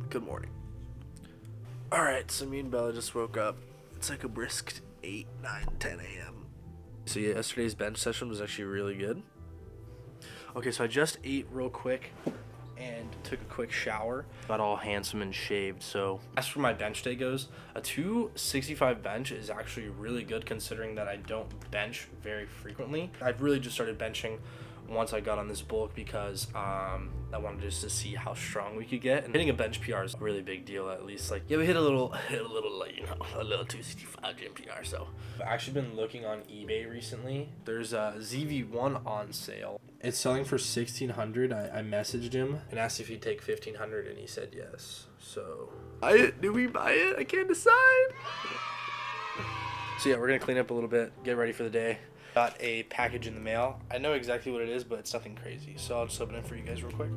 Good morning. Alright, so me and Bella just woke up. It's like a brisk 8, 9, 10 a.m. So yeah, yesterday's bench session was actually really good. Okay, so I just ate real quick and took a quick shower. Got all handsome and shaved. So as for my bench day goes, a 265 bench is actually really good considering that I don't bench very frequently. I've really just started benching once I got on this bulk because I wanted just to see how strong we could get, and hitting a bench PR is a really big deal. At least like, yeah, we hit a little like, you know, a little 265 gym PR. So I've actually been looking on eBay recently. There's a ZV1 on sale. It's selling for $1,600. I messaged him and asked if he'd take $1,500 and he said yes. So do we buy it? I can't decide. So yeah, we're gonna clean up a little bit, get ready for the day. Got a package in the mail. I know exactly what it is, but it's nothing crazy. So I'll just open it for you guys real quick.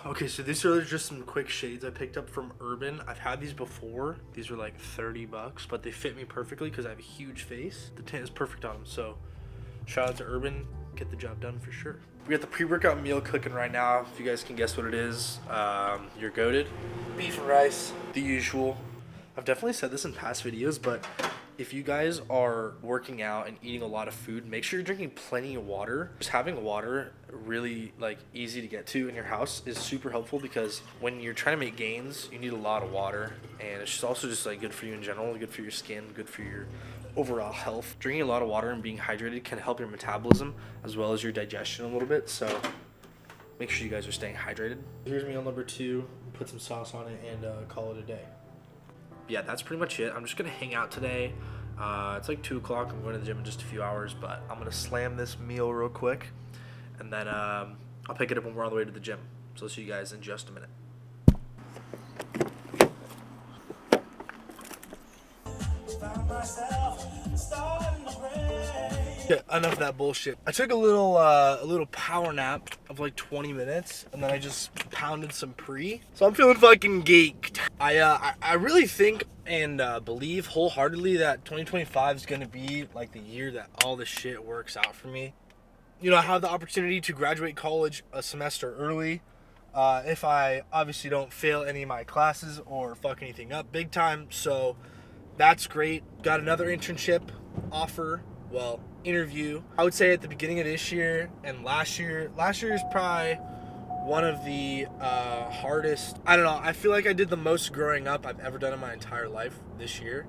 Okay, so these are just some quick shades I picked up from Urban. I've had these before. These were like $30, but they fit me perfectly because I have a huge face. The tan is perfect on them, so shout out to Urban. Get the job done for sure. We got the pre-workout meal cooking right now. If you guys can guess what it is, you're goated. Beef and rice, the usual. I've definitely said this in past videos, but if you guys are working out and eating a lot of food, make sure you're drinking plenty of water. Just having water really like easy to get to in your house is super helpful because when you're trying to make gains, you need a lot of water, and it's just also just like good for you in general, good for your skin, good for your overall health. Drinking a lot of water and being hydrated can help your metabolism as well as your digestion a little bit, so make sure you guys are staying hydrated. Here's meal number 2. Put some sauce on it and call it a day. Yeah, that's pretty much it. I'm just gonna hang out today. It's like 2 o'clock. I'm going to the gym in just a few hours, but I'm gonna slam this meal real quick, and then I'll pick it up when we're on the way to the gym. So I'll see you guys in just a minute. Yeah, enough of that bullshit. I took a little power nap of like 20 minutes, and then I just pounded some pre. So I'm feeling fucking geeked. I really think and believe wholeheartedly that 2025 is gonna be like the year that all this shit works out for me. You know, I have the opportunity to graduate college a semester early. If I obviously don't fail any of my classes or fuck anything up big time, so that's great. Got another internship offer. Well, interview. I would say at the beginning of this year and last year is probably one of the hardest. I don't know. I feel like I did the most growing up I've ever done in my entire life this year.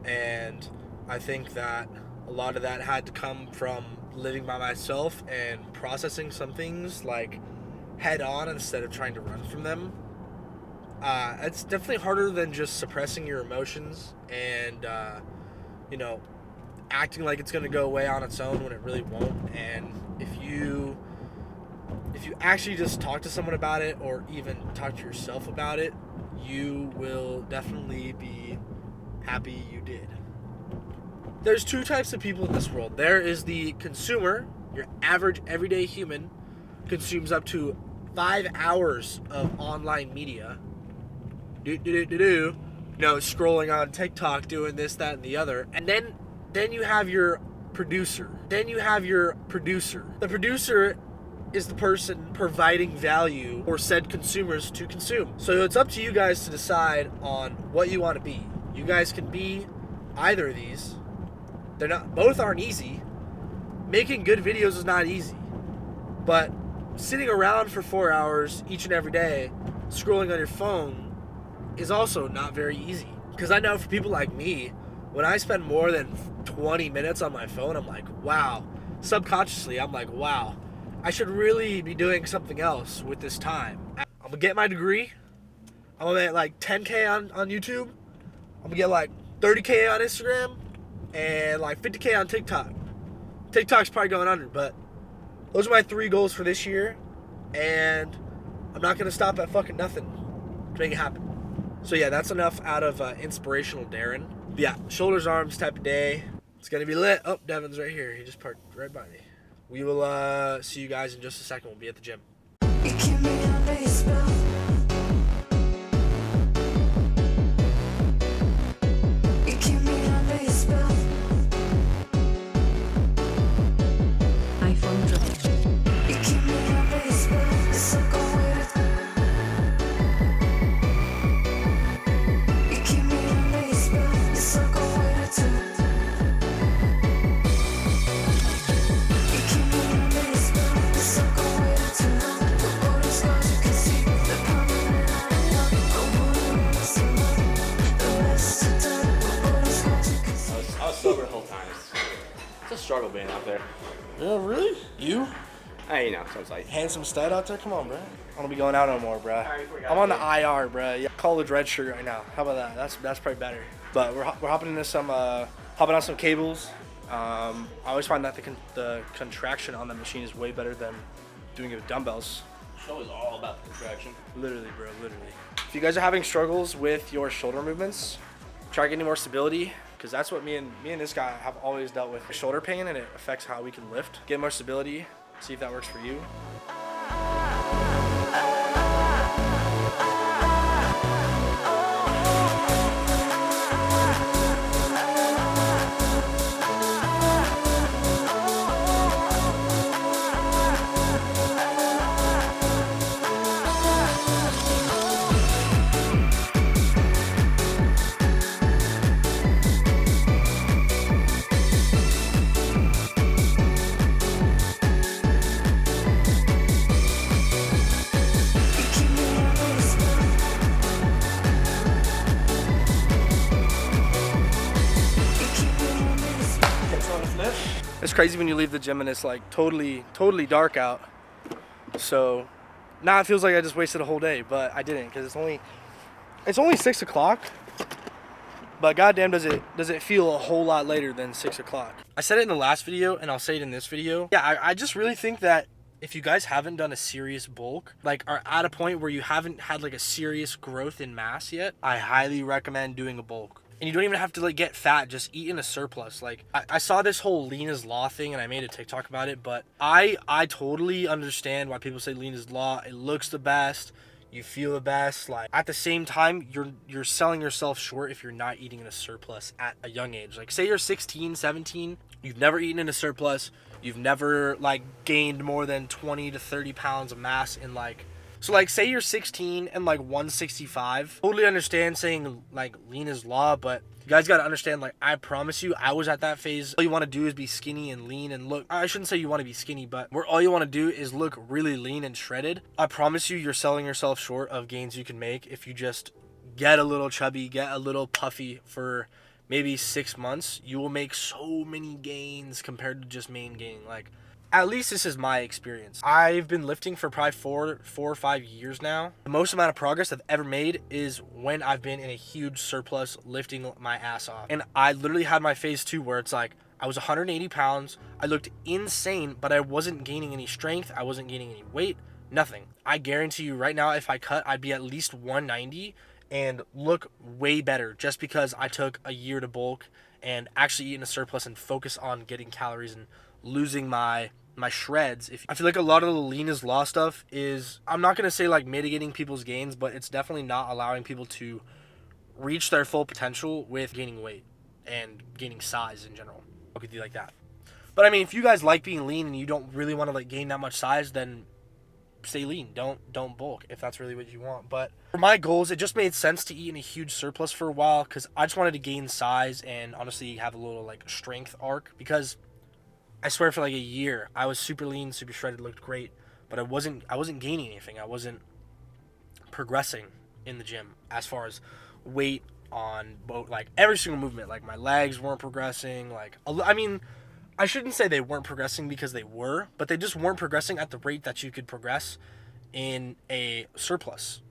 And I think that a lot of that had to come from living by myself and processing some things like head on instead of trying to run from them. It's definitely harder than just suppressing your emotions and, you know, acting like it's going to go away on its own when it really won't. And if you actually just talk to someone about it or even talk to yourself about it, you will definitely be happy you did. There's 2 types of people in this world. There is the consumer. Your average everyday human consumes up to 5 hours of online media. Scrolling on TikTok, doing this, that, and the other. And then you have your producer. The producer is the person providing value for said consumers to consume. So it's up to you guys to decide on what you want to be. You guys can be either of these. Both aren't easy. Making good videos is not easy. But sitting around for 4 hours each and every day, scrolling on your phone, is also not very easy. Because I know for people like me, when I spend more than 20 minutes on my phone, I'm like, wow. Subconsciously, I'm like, wow. I should really be doing something else with this time. I'm I'm gonna get my degree. I'm gonna make like 10K on YouTube. I'm gonna get like 30K on Instagram and like 50K on TikTok. TikTok's probably going under, but those are my 3 goals for this year, and I'm not gonna stop at fucking nothing to make it happen. So yeah, that's enough out of inspirational Darren. But yeah, shoulders, arms type of day. It's gonna be lit. Oh, Devin's right here. He just parked right by me. We will see you guys in just a second. We'll be at the gym. You keep me under your spell. You keep me under your spell. iPhone drop. You keep me under your spell. You're so cold. You keep me under your spell. You're so cold. You keep me under your spell. You're so cold. The border scars you can see. The permanent I wanna see the rest of the border scars you can see. I was sober the whole time. It's a struggle being out there. Yeah, really? You? Hey, you know, so it's like, Handsome stud out there? Come on, bro. I don't be going out no more, bro. Alright, we got I'm on the you. IR, bro. Yeah, college red shirt right now. How about that? That's probably better. But we're hopping into some hopping on some cables. I always find that the contraction on the machine is way better than doing it with dumbbells. the show is all about the contraction. Literally, bro. Literally. If you guys are having struggles with your shoulder movements, try getting more stability, because that's what me and this guy have always dealt with. Shoulder pain, and it affects how we can lift. Get more stability. See if that works for you. You keep me under your spell. You keep me under your spell. It's crazy when you leave the gym and it's like totally dark out. So now it feels like I just wasted a whole day, but I didn't, because it's only 6 o'clock. But goddamn, does it feel a whole lot later than 6 o'clock. I said it in the last video, and I'll say it in this video. Yeah, I just really think that if you guys haven't done a serious bulk, like are at a point where you haven't had like a serious growth in mass yet, I highly recommend doing a bulk. And you don't even have to like get fat, just eat in a surplus. Like I saw this whole lean is law thing, and I made a TikTok about it, but I totally understand why people say lean is law. It looks the best, you feel the best. Like at the same time, you're selling yourself short if you're not eating in a surplus at a young age. Like say you're 16, 17, you've never eaten in a surplus, you've never like gained more than 20 to 30 pounds of mass in like, so like say you're 16 and like 165. Totally understand saying like lean is law, but you guys got to understand, like I promise you, I was at that phase. All you want to do is be skinny and lean and look, I shouldn't say you want to be skinny, but where all you want to do is look really lean and shredded. I promise you, you're selling yourself short of gains you can make if you just get a little chubby, get a little puffy for maybe 6 months. You will make so many gains compared to just main gaining. Like at least this is my experience. I've been lifting for probably four or 5 years now. The most amount of progress I've ever made is when I've been in a huge surplus lifting my ass off. And I literally had my phase 2 where it's like I was 180 pounds. I looked insane, but I wasn't gaining any strength. I wasn't gaining any weight, nothing. I guarantee you right now, if I cut, I'd be at least 190 and look way better, just because I took a year to bulk and actually eat in a surplus and focus on getting calories and losing my shreds. I feel like a lot of the lean is law stuff is, I'm not gonna say like mitigating people's gains, but it's definitely not allowing people to reach their full potential with gaining weight and gaining size in general. I'll get you like that. But I mean, if you guys like being lean and you don't really want to like gain that much size, then stay lean. Don't bulk if that's really what you want. But for my goals, it just made sense to eat in a huge surplus for a while, because I just wanted to gain size and honestly have a little like strength arc, because I swear for like a year I was super lean, super shredded, looked great, but I wasn't gaining anything. I wasn't progressing in the gym as far as weight on both, like every single movement. Like my legs weren't progressing. Like I mean, I shouldn't say they weren't progressing, because they were, but they just weren't progressing at the rate that you could progress in a surplus.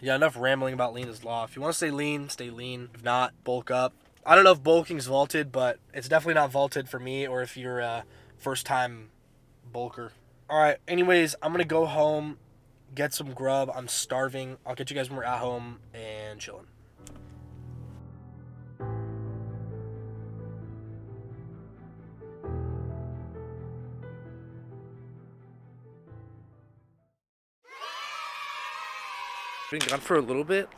Yeah, enough rambling about lean is law. If you want to stay lean, stay lean. If not, bulk up. I don't know if bulking's vaulted, but it's definitely not vaulted for me or if you're a first-time bulker. All right, anyways, I'm going to go home, get some grub. I'm starving. I'll get you guys when we're at home and chilling. Been gone for a little bit.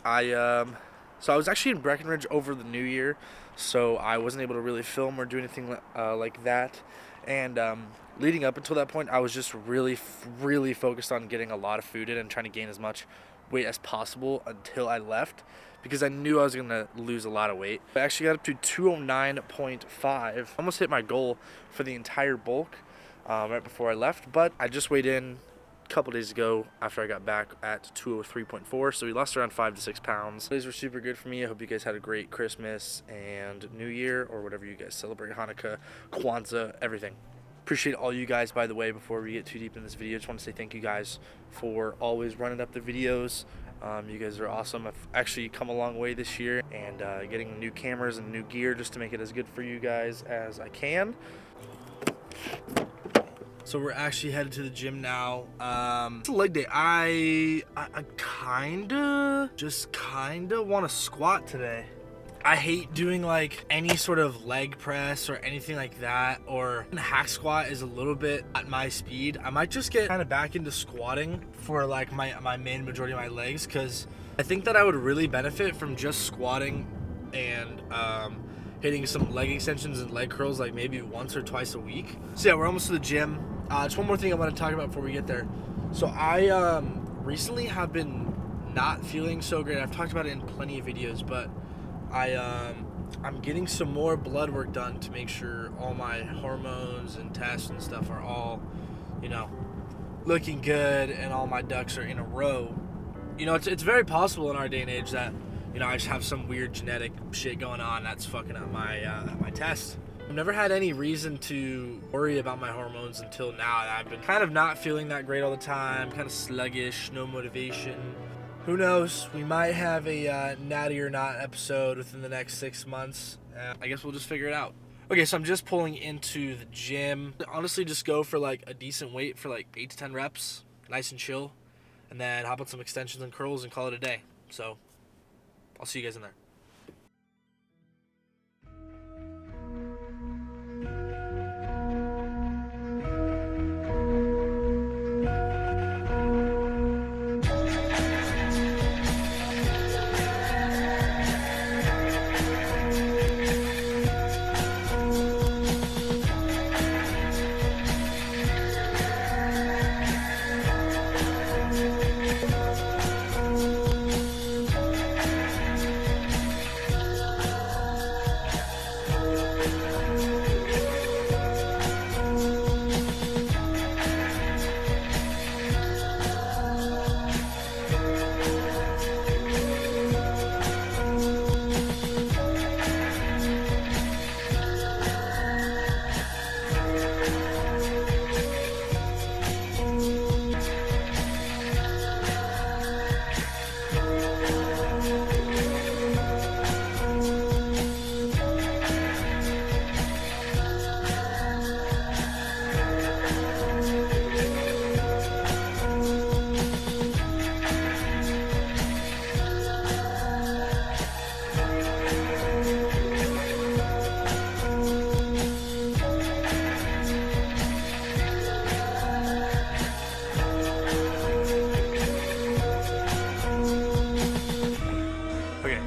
So I was actually in Breckenridge over the New Year, so I wasn't able to really film or do anything like that. And leading up until that point, I was just really focused on getting a lot of food in and trying to gain as much weight as possible until I left, because I knew I was gonna lose a lot of weight. I actually got up to 209.5, almost hit my goal for the entire bulk right before I left. But I just weighed in couple days ago after I got back at 203.4, so we lost around 5 to 6 pounds. These were super good for me. I hope you guys had a great Christmas and New Year, or whatever you guys celebrate, Hanukkah, Kwanzaa, everything. Appreciate all you guys, by the way. Before we get too deep in this video, just want to say thank you guys for always running up the videos. You guys are awesome. I've actually come a long way this year, and getting new cameras and new gear just to make it as good for you guys as I can. So we're actually headed to the gym now. It's a leg day. I kinda want to squat today. I hate doing like any sort of leg press or anything like that, or hack squat is a little bit at my speed. I might just get kind of back into squatting for like my main majority of my legs, because I think that I would really benefit from just squatting and hitting some leg extensions and leg curls like maybe once or twice a week. So yeah, we're almost to the gym. Just one more thing I want to talk about before we get there. So I recently have been not feeling so great. I've talked about it in plenty of videos, but I'm getting some more blood work done to make sure all my hormones and tests and stuff are all, you know, looking good and all my ducks are in a row. You know, it's very possible in our day and age that, you know, I just have some weird genetic shit going on that's fucking up my test. I've never had any reason to worry about my hormones until now. I've been kind of not feeling that great all the time, kind of sluggish, no motivation. Who knows? We might have a natty or not episode within the next 6 months. I guess we'll just figure it out. Okay, so I'm just pulling into the gym. Honestly, just go for like a decent weight for like 8 to 10 reps, nice and chill, and then hop on some extensions and curls and call it a day. So I'll see you guys in there.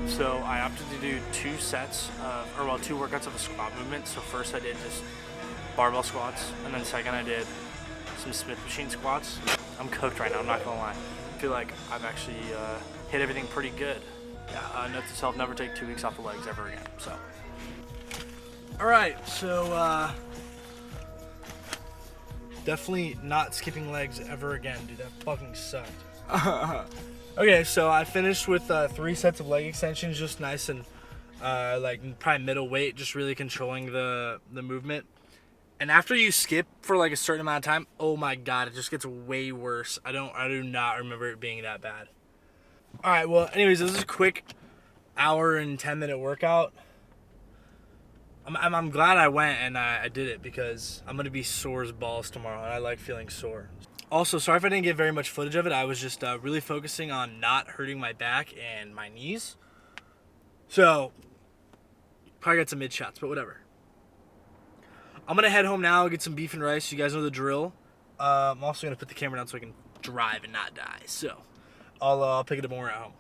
So I opted to do 2 sets of, 2 workouts of a squat movement. So first I did just barbell squats, and then second I did some Smith machine squats. I'm cooked right now, I'm not gonna lie. I feel like I've actually hit everything pretty good. Yeah, note to self, never take 2 weeks off the legs ever again, so. All right, so definitely not skipping legs ever again, dude, that fucking sucked. Okay, so I finished with 3 sets of leg extensions, just nice and like probably middle weight, just really controlling the movement. And after you skip for like a certain amount of time, oh my god, it just gets way worse. I do not remember it being that bad. All right, well, anyways, this is a quick hour and 10-minute workout. I'm glad I went and I did it because I'm gonna be sore as balls tomorrow, and I like feeling sore. Also, sorry if I didn't get very much footage of it. I was just really focusing on not hurting my back and my knees. So, probably got some mid shots, but whatever. I'm gonna head home now, get some beef and rice. You guys know the drill. I'm also gonna put the camera down so I can drive and not die. So, I'll pick it up when we're at home.